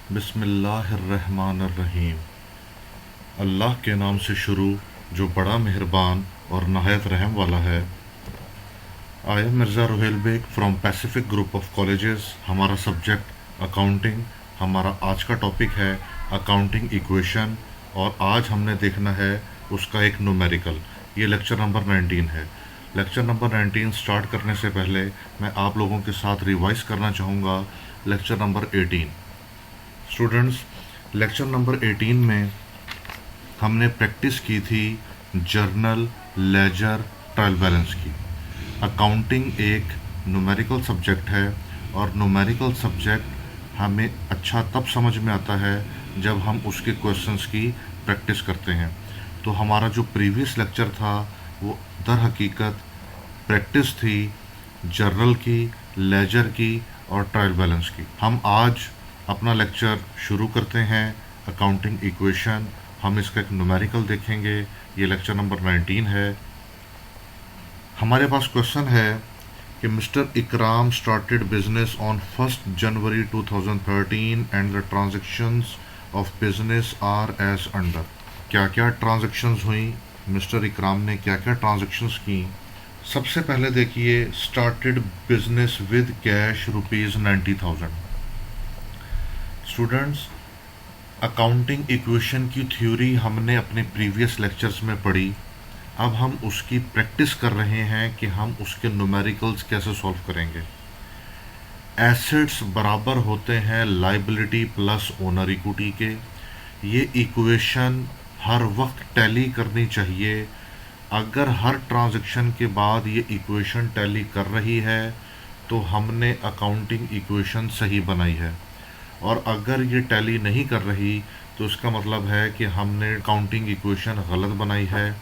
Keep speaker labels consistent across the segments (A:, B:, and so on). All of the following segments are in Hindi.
A: बिस्मिल्लाहिर्रहमानिर्रहीम। अल्लाह के नाम से शुरू जो बड़ा मेहरबान और नहायत रहम वाला है। I am Mirza Ruhel Baig from Pacific group of colleges. हमारा सब्जेक्ट अकाउंटिंग। हमारा आज का टॉपिक है अकाउंटिंग इक्वेशन, और आज हमने देखना है उसका एक न्यूमेरिकल। ये लेक्चर नंबर 19 है। लेक्चर नंबर 19 स्टार्ट करने से पहले मैं आप लोगों के साथ रिवाइज करना चाहूँगा lecture number 18। Students, lecture number 18 में हमने प्रैक्टिस की थी जर्नल, लेजर, ट्रायल बैलेंस की। अकाउंटिंग एक न्यूमेरिकल सब्जेक्ट है, और न्यूमेरिकल सब्जेक्ट हमें अच्छा तब समझ में आता है जब हम उसके क्वेश्चंस की प्रैक्टिस करते हैं। तो हमारा जो प्रीवियस लेक्चर था वो दर हकीकत प्रैक्टिस थी जर्नल की, लेजर की और ट्रायल बैलेंस की। हम आज अपना लेक्चर शुरू करते हैं अकाउंटिंग इक्वेशन। हम इसका एक न्यूमेरिकल देखेंगे। ये लेक्चर नंबर 19 है। हमारे पास क्वेश्चन है कि mister Ikram started business on 1 January 2013 and the transactions of business are as under. क्या क्या ट्रांजैक्शंस हुई, मिस्टर इकराम ने क्या क्या ट्रांजैक्शंस की। सबसे पहले देखिए, started business with cash ₹90,000। Students, accounting equation की थ्योरी हमने अपने प्रीवियस लेक्चर्स में पढ़ी। अब हम उसकी प्रैक्टिस कर रहे हैं कि हम उसके न्यूमेरिकल्स कैसे सॉल्व करेंगे। एसेट्स बराबर होते हैं लाइबिलिटी प्लस ओनर इक्विटी के। ये इक्वेशन हर वक्त टैली करनी चाहिए। अगर हर ट्रांजैक्शन के बाद ये इक्वेशन टैली कर रही है तो हमने अकाउंटिंग इक्वेशन सही बनाई है, और अगर ये टैली नहीं कर रही तो इसका मतलब है कि हमने अकाउंटिंग इक्वेशन गलत बनाई है।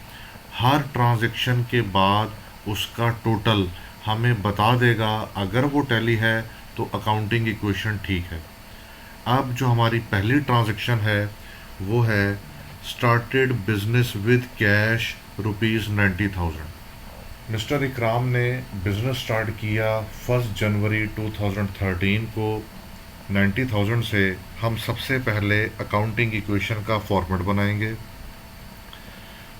A: हर ट्रांजैक्शन के बाद उसका टोटल हमें बता देगा। अगर वो टैली है तो अकाउंटिंग इक्वेशन ठीक है। अब जो हमारी पहली ट्रांजैक्शन है वो है started business with cash ₹90,000। Mister इकराम ने बिज़नेस स्टार्ट किया 1 जनवरी 2013 को 90,000 से। हम सबसे पहले अकाउंटिंग इक्वेशन का फॉर्मेट बनाएंगे।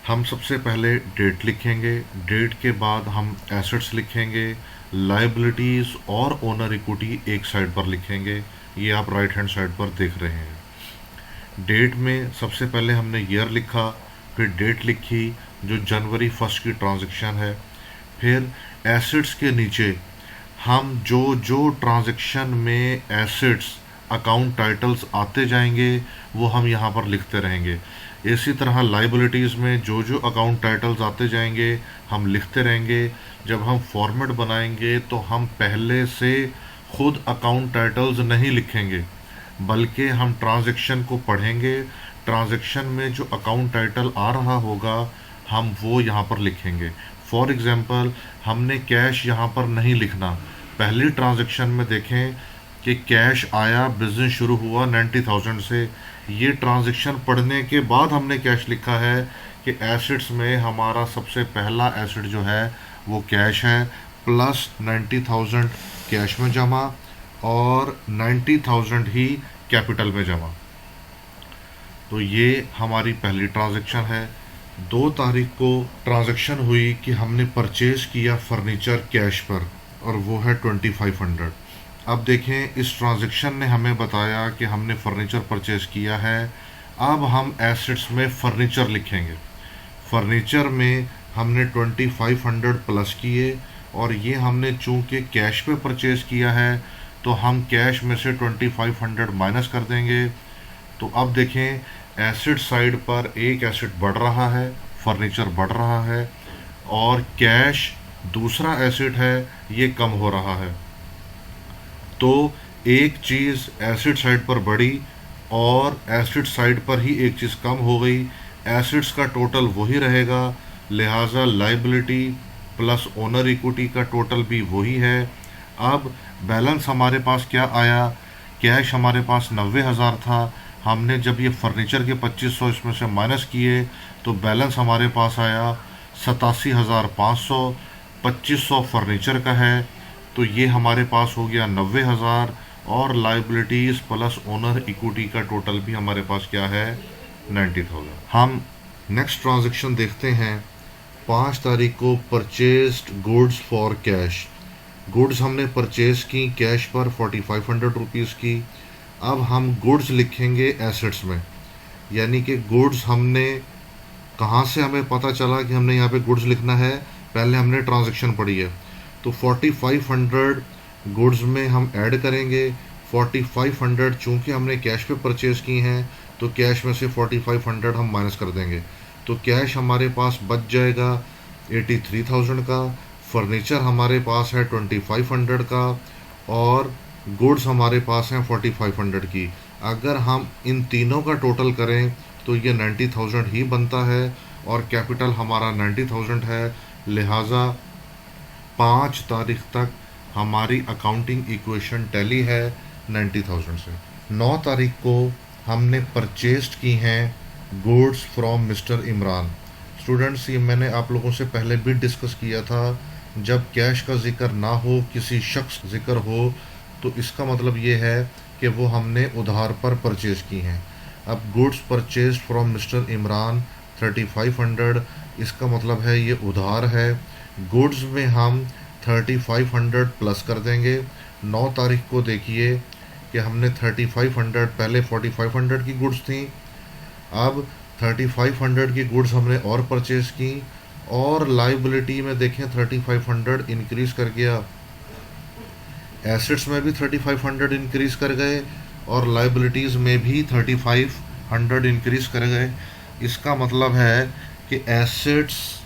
A: हम सबसे पहले डेट लिखेंगे। डेट के बाद हम एसेट्स लिखेंगे, लाइबिलिटीज़ और ओनर इक्विटी एक साइड पर लिखेंगे। ये आप राइट हैंड साइड पर देख रहे हैं। डेट में सबसे पहले हमने ईयर लिखा, फिर डेट लिखी जो जनवरी 1 की ट्रांजैक्शन है। फिर एसेट्स के नीचे हम जो जो ट्रांजैक्शन में एसेट्स अकाउंट टाइटल्स आते जाएंगे वो हम यहाँ पर लिखते रहेंगे। इसी तरह लाइबिलिटीज़ में जो जो अकाउंट टाइटल्स आते जाएंगे हम लिखते रहेंगे। जब हम फॉर्मेट बनाएंगे तो हम पहले से खुद अकाउंट टाइटल्स नहीं लिखेंगे, बल्कि हम ट्रांजैक्शन को पढ़ेंगे। ट्रांजैक्शन में जो अकाउंट टाइटल आ रहा होगा हम वो यहाँ पर लिखेंगे। फॉर एग्जांपल, हमने कैश यहाँ पर नहीं लिखना। पहली ट्रांजैक्शन में देखें कि कैश आया, बिजनेस शुरू हुआ 90,000 से। ये ट्रांजैक्शन पढ़ने के बाद हमने कैश लिखा है कि एसेट्स में हमारा सबसे पहला एसेट जो है वो कैश है, प्लस 90,000 कैश में जमा और 90,000 ही कैपिटल में जमा। तो ये हमारी पहली ट्रांजैक्शन है। 2 तारीख को ट्रांजैक्शन हुई कि हमने परचेज किया फर्नीचर कैश पर, और वो है 2500। अब देखें, इस ट्रांजैक्शन ने हमें बताया कि हमने फर्नीचर परचेज किया है। अब हम एसेट्स में फर्नीचर लिखेंगे। फर्नीचर में हमने 2500 प्लस किए, और ये हमने चूँकि कैश पे परचेज किया है तो हम कैश में से 2500 माइनस कर देंगे। तो अब देखें, एसेट साइड पर एक एसेट बढ़ रहा है, फर्नीचर बढ़ रहा है, और कैश दूसरा एसेट है ये कम हो रहा है। तो एक चीज़ एसेट साइड पर बढ़ी और एसेट साइड पर ही एक चीज़ कम हो गई। एसेट्स का टोटल वही रहेगा, लिहाजा लाइबिलिटी प्लस ओनर इक्विटी का टोटल भी वही है। अब बैलेंस हमारे पास क्या आया, कैश हमारे पास 90,000 था। हमने जब ये फर्नीचर के 2500 इसमें से माइनस किए तो बैलेंस हमारे पास आया 87,500। 2500 फर्नीचर का है तो ये हमारे पास हो गया 90,000, और लाइबिलिटीज़ प्लस ओनर इक्विटी का टोटल भी हमारे पास क्या है, 90,000। हम नेक्स्ट ट्रांजैक्शन देखते हैं। 5 तारीख को purchased goods for cash. Goods हमने परचेज की कैश पर 4500 रुपीज़ की। अब हम गुड्स लिखेंगे एसेट्स में, यानी कि गुड्स हमने कहाँ से हमें पता चला कि हमने यहाँ पे गुड्स लिखना है, पहले हमने ट्रांजैक्शन पढ़ी है। तो 4500 गुड्स में हम ऐड करेंगे। 4500 चूँकि हमने कैश पे परचेज़ की हैं तो कैश में से 4500 हम माइनस कर देंगे, तो कैश हमारे पास बच जाएगा 83,000 का। फर्नीचर हमारे पास है 2500 का और गुड्स हमारे पास हैं 4500 की। अगर हम इन तीनों का टोटल करें तो ये 90,000 ही बनता है और कैपिटल हमारा 90,000 है। लिहाजा 5 तारीख तक हमारी अकाउंटिंग इक्वेशन टैली है 90,000 से। 9 तारीख को हमने परचेस्ड की हैं goods from mister Imran. Students, ये मैंने आप लोगों से पहले भी डिस्कस किया था, जब कैश का जिक्र ना हो, किसी शख्स जिक्र हो, तो इसका मतलब ये है कि वो हमने उधार पर परचेज की हैं। अब goods purchase from mister Imran 3500, इसका मतलब है ये उधार है। गुड्स में हम 3500 प्लस कर देंगे। 9 तारीख को देखिए कि हमने 3500, पहले 4500 की गुड्स थी, अब 3500 की गुड्स हमने और परचेज की और लाइबिलिटी में देखें 3500 इंक्रीज कर गया, एसेट्स में भी 3500 इंक्रीज कर गए और लाइबिलिटीज़ में भी 3500 इंक्रीज कर गए। इसका मतलब है कि एसेट्स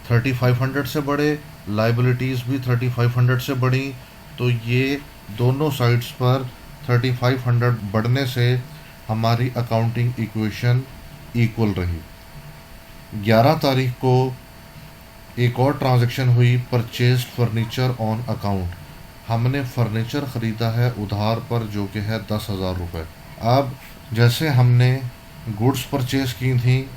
A: 3500 से बढ़े, लाइबिलिटीज़ भी 3500 से बढ़ी, तो ये दोनों साइड्स पर 3500 बढ़ने से हमारी अकाउंटिंग इक्वेशन इक्वल रही। 11 तारीख को एक और ट्रांजैक्शन हुई, परचेज्ड फर्नीचर ऑन अकाउंट। हमने फर्नीचर ख़रीदा है उधार पर, जो कि है 10,000 रुपये। अब जैसे हमने गुड्स परचेज़ की थी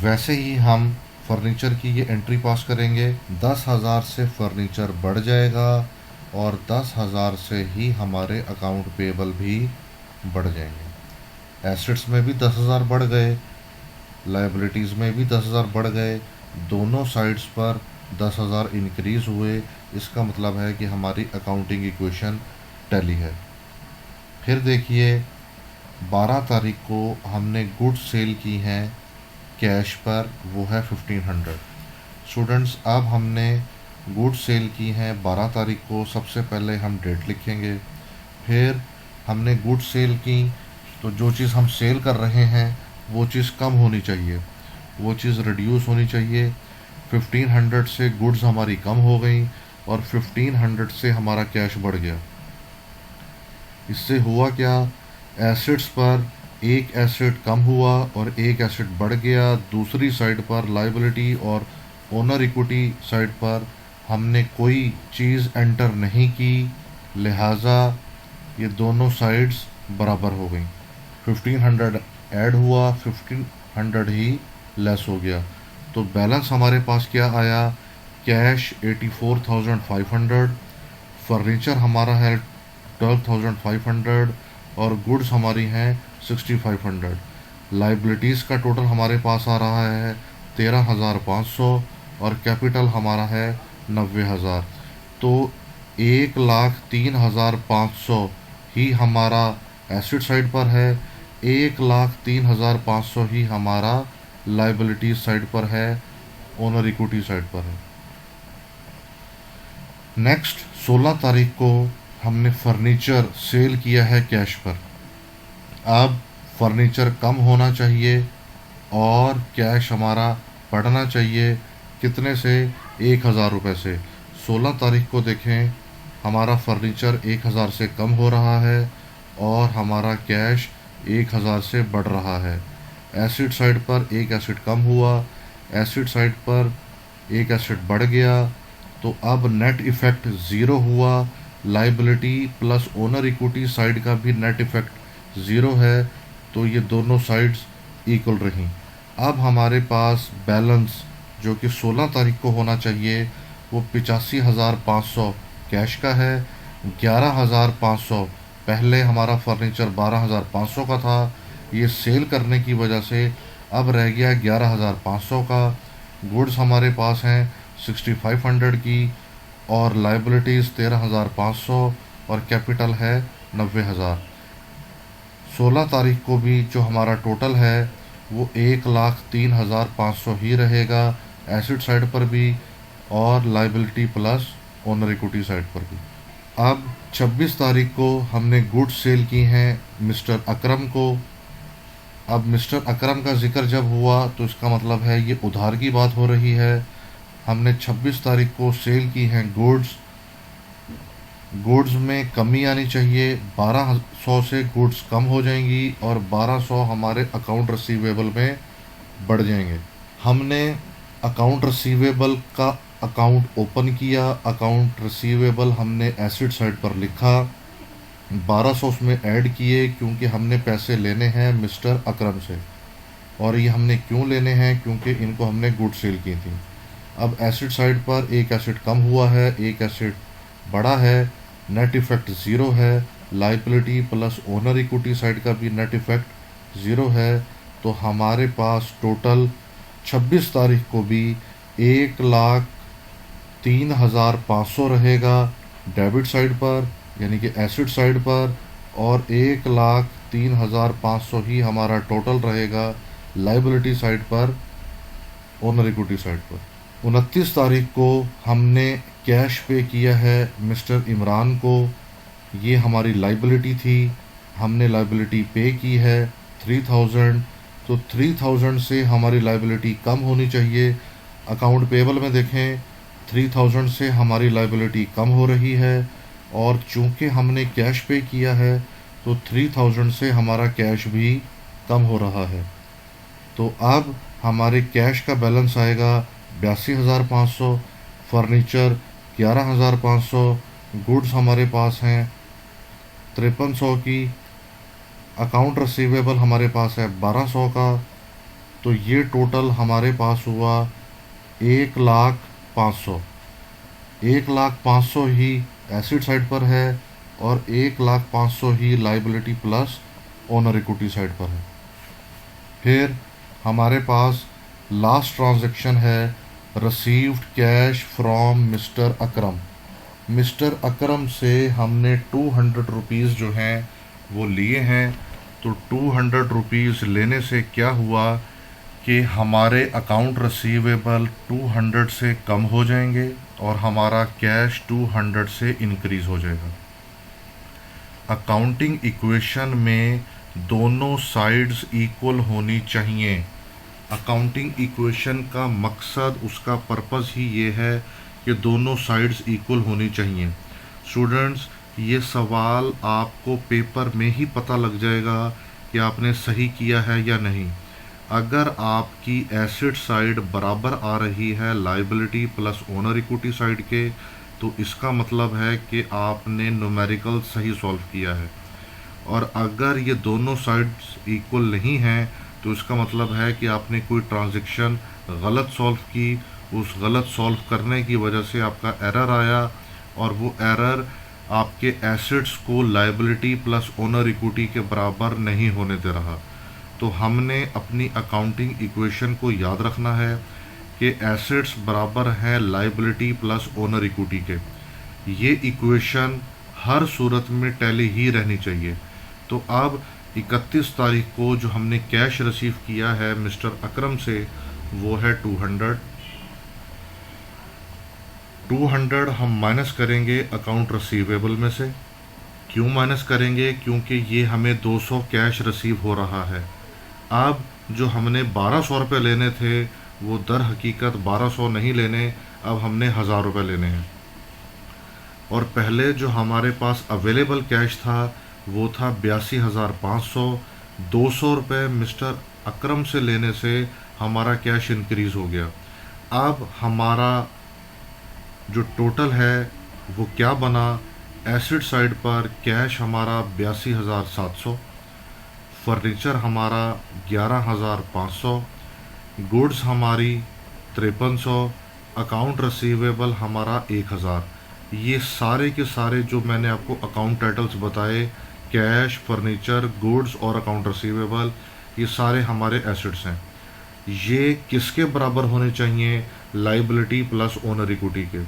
A: वैसे ही हम फर्नीचर की ये एंट्री पास करेंगे। 10,000 से फर्नीचर बढ़ जाएगा और 10,000 से ही हमारे अकाउंट पेबल भी बढ़ जाएंगे। एसेट्स में भी 10,000 बढ़ गए, लाइबिलिटीज़ में भी 10,000 बढ़ गए, दोनों साइड्स पर 10,000 इंक्रीज़ हुए। इसका मतलब है कि हमारी अकाउंटिंग इक्वेशन टैली है। फिर देखिए 12 तारीख को हमने गुड्स सेल की हैं कैश पर, वो है 1500। स्टूडेंट्स, अब हमने गुड्स सेल की हैं 12 तारीख को। सबसे पहले हम डेट लिखेंगे, फिर हमने गुड्स सेल की तो जो चीज़ हम सेल कर रहे हैं वो चीज़ कम होनी चाहिए, वो चीज़ रिड्यूस होनी चाहिए। 1500 से गुड्स हमारी कम हो गई और 1500 से हमारा कैश बढ़ गया। इससे हुआ क्या, एसेट्स पर एक एसेट कम हुआ और एक एसेट बढ़ गया। दूसरी साइड पर लाइबिलिटी और ओनर इक्विटी साइड पर हमने कोई चीज़ एंटर नहीं की, लिहाजा ये दोनों साइड्स बराबर हो गई। 1500 ऐड हुआ, 1500 ही लेस हो गया, तो बैलेंस हमारे पास क्या आया, कैश 84,500, फर्नीचर हमारा है 12,500 और गुड्स हमारी हैं 6,500। लाइबिलिटीज़ का टोटल हमारे पास आ रहा है 13,500 और कैपिटल हमारा है 90,000। तो 1,03,500 ही हमारा एसेट साइड पर है, 1,03,500 ही हमारा लाइबिलिटीज साइड पर है, ओनर इक्विटी साइड पर है। नेक्स्ट 16 तारीख को हमने फर्नीचर सेल किया है कैश पर। अब फर्नीचर कम होना चाहिए और कैश हमारा बढ़ना चाहिए, कितने से, 1,000 रुपये से। 16 तारीख को देखें, हमारा फर्नीचर 1,000 से कम हो रहा है और हमारा कैश 1,000 से बढ़ रहा है। एसिड साइड पर एक एसिड कम हुआ, एसिड साइड पर एक एसिड बढ़ गया, तो अब नेट इफ़ेक्ट ज़ीरो हुआ। Liability plus owner equity side का भी नेट इफ़ेक्ट ज़ीरो है, तो ये दोनों साइड्स इक्वल रहीं। अब हमारे पास बैलेंस जो कि 16 तारीख को होना चाहिए वो 85,500 कैश का है, 11,500 पहले हमारा फर्नीचर 12,500 का था, ये सेल करने की वजह से अब रह गया 11,500 का। गुड्स हमारे पास हैं 6,500 की, और लाइबिलिटीज़ 13,500, और कैपिटल है 90,000। 16 तारीख को भी जो हमारा टोटल है वो 1,03,500 ही रहेगा, एसिड साइड पर भी और liability plus owner equity side पर भी। अब 26 तारीख को हमने गुड्स सेल की हैं मिस्टर अकरम को। अब मिस्टर अकरम का जिक्र जब हुआ तो इसका मतलब है ये उधार की बात हो रही है। हमने 26 तारीख को सेल की हैं गुड्स। गुड्स में कमी आनी चाहिए, 1200 से गुड्स कम हो जाएंगी और 1200 हमारे अकाउंट रिसीवेबल में बढ़ जाएंगे। हमने अकाउंट रिसीवेबल का अकाउंट ओपन किया, अकाउंट रिसीवेबल हमने एसिड साइड पर लिखा, 1200 उसमें ऐड किए क्योंकि हमने पैसे लेने हैं मिस्टर अकरम से। और ये हमने क्यों लेने हैं? क्योंकि इनको हमने गुड सेल की थी। अब एसिड साइड पर एक एसिड कम हुआ है, एक एसिड बढ़ा है, नेट इफेक्ट ज़ीरो है। Liability plus owner equity side का भी नेट इफेक्ट ज़ीरो है। तो हमारे पास टोटल 26 तारीख को भी 1,03,500 रहेगा डेबिट साइड पर, यानी कि एसिड साइड पर, और 1,03,500 ही हमारा टोटल रहेगा लाइबिलिटी साइड पर, ओनर इक्विटी साइड पर। 29 तारीख को हमने कैश पे किया है मिस्टर इमरान को, ये हमारी लाइबिलिटी थी, हमने लाइबिलिटी पे की है 3,000। तो 3,000 से हमारी लाइबिलिटी कम होनी चाहिए। अकाउंट पेबल में देखें 3,000 से हमारी लाइबिलिटी कम हो रही है, और चूंकि हमने कैश पे किया है तो 3,000 से हमारा कैश भी कम हो रहा है। तो अब हमारे कैश का बैलेंस आएगा 82,500, फर्नीचर 11,500, गुड्स हमारे पास हैं 5300 की, अकाउंट रिसीवेबल हमारे पास है 1200 का। तो ये टोटल हमारे पास हुआ 1,05,000। 1,05,000 ही एसिड साइड पर है और 1,05,000 ही liability plus owner equity side पर है। फिर हमारे पास लास्ट ट्रांजैक्शन है received cash from Mr Akram. Mr Akram से हमने 200 रुपीज़ जो हैं वो लिए हैं। तो 200 रुपीज़ लेने से क्या हुआ कि हमारे अकाउंट रिसीवेबल 200 से कम हो जाएंगे और हमारा कैश 200 से इंक्रीज़ हो जाएगा। अकाउंटिंग इक्वेशन में दोनों साइड्स इक्वल होनी चाहिए। अकाउंटिंग इक्वेशन का मकसद, उसका पर्पस ही ये है कि दोनों साइड्स इक्वल होनी चाहिए। स्टूडेंट्स, ये सवाल आपको पेपर में ही पता लग जाएगा कि आपने सही किया है या नहीं। अगर आपकी एसिड साइड बराबर आ रही है liability plus owner equity side के, तो इसका मतलब है कि आपने न्यूमेरिकल सही सॉल्व किया है। और अगर ये दोनों साइड्स इक्वल नहीं हैं तो इसका मतलब है कि आपने कोई ट्रांजैक्शन गलत सॉल्व की, उस गलत सॉल्व करने की वजह से आपका एरर आया और वो एरर आपके एसेट्स को लायबिलिटी प्लस ओनर इक्विटी के बराबर नहीं होने दे रहा। तो हमने अपनी अकाउंटिंग इक्वेशन को याद रखना है कि एसेट्स बराबर हैं लायबिलिटी प्लस ओनर इक्विटी के। ये इक्वेशन हर सूरत में टैली ही रहनी चाहिए। तो अब 31 तारीख को जो हमने कैश रिसीव किया है मिस्टर अकरम से वो है 200। 200 हम माइनस करेंगे अकाउंट रिसीवेबल में से। क्यों माइनस करेंगे? क्योंकि ये हमें 200 कैश रिसीव हो रहा है। अब जो हमने 1200 रुपये लेने थे वो दर हकीकत 1200 नहीं लेने, अब हमने 1000 रुपये लेने हैं। और पहले जो हमारे पास अवेलेबल कैश था वो था 82,500। 200 रुपये मिस्टर अकरम से लेने से हमारा कैश इंक्रीज़ हो गया। अब हमारा जो टोटल है वो क्या बना? एसिड साइड पर कैश हमारा 82,700, फर्नीचर हमारा 11,500, गुड्स हमारी 5300, अकाउंट रिसीवेबल हमारा 1,000। ये सारे के सारे जो मैंने आपको अकाउंट टाइटल्स बताए कैश, फर्नीचर, गुड्स और अकाउंट रिसीवेबल, ये सारे हमारे एसेट्स हैं। ये किसके बराबर होने चाहिए? लाइबिलिटी प्लस ओनर इक्विटी के।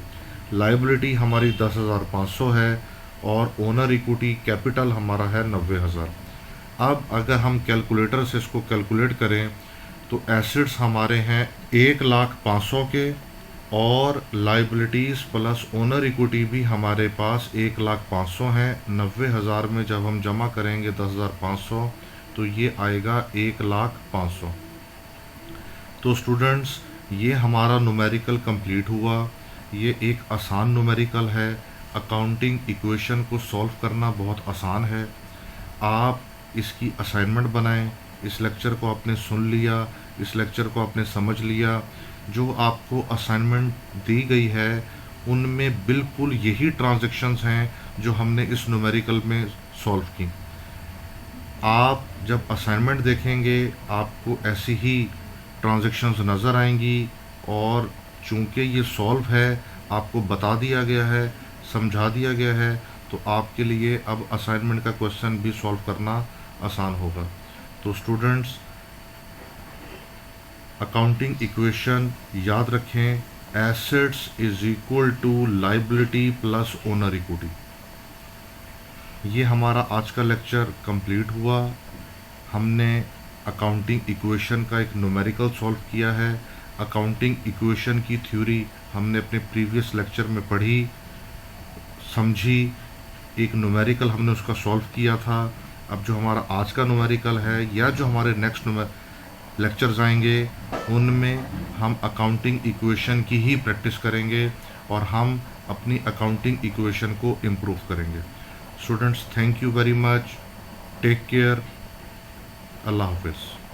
A: लाइबिलिटी हमारी 10,500 है और ओनर इक्विटी कैपिटल हमारा है 90,000। अब अगर हम कैलकुलेटर से इसको कैलकुलेट करें तो एसेट्स हमारे हैं 1,05,000 के और लाइबिलिटीज़ प्लस ओनर इक्विटी भी हमारे पास 1,05,000 है। 90,000 में जब हम जमा करेंगे 10,500 तो ये आएगा 1,05,000। तो स्टूडेंट्स, ये हमारा न्यूमेरिकल कंप्लीट हुआ। ये एक आसान न्यूमेरिकल है। अकाउंटिंग इक्वेशन को सॉल्व करना बहुत आसान है। आप इसकी असाइनमेंट बनाएं। इस लेक्चर को आपने सुन लिया, इस लेक्चर को आपने समझ लिया। जो आपको असाइनमेंट दी गई है उनमें बिल्कुल यही ट्रांजैक्शंस हैं जो हमने इस न्यूमेरिकल में सॉल्व की। आप जब असाइनमेंट देखेंगे आपको ऐसी ही ट्रांजैक्शंस नज़र आएंगी और चूंकि ये सॉल्व है, आपको बता दिया गया है, समझा दिया गया है, तो आपके लिए अब असाइनमेंट का क्वेश्चन भी सॉल्व करना आसान होगा। तो स्टूडेंट्स, अकाउंटिंग इक्वेशन याद रखें, assets is equal to liability plus owner equity. ये हमारा आज का लेक्चर कंप्लीट हुआ। हमने अकाउंटिंग इक्वेशन का एक न्यूमेरिकल सॉल्व किया है। अकाउंटिंग इक्वेशन की थ्योरी हमने अपने प्रीवियस लेक्चर में पढ़ी, समझी। एक न्यूमेरिकल हमने उसका सॉल्व किया था। अब जो हमारा आज का न्यूमेरिकल है या जो हमारे नेक्स्ट लेक्चर्स आएंगे उनमें हम अकाउंटिंग इक्वेशन की ही प्रैक्टिस करेंगे और हम अपनी अकाउंटिंग इक्वेशन को इम्प्रूव करेंगे। Students, thank you very much. Take care. अल्लाह हाफिज़।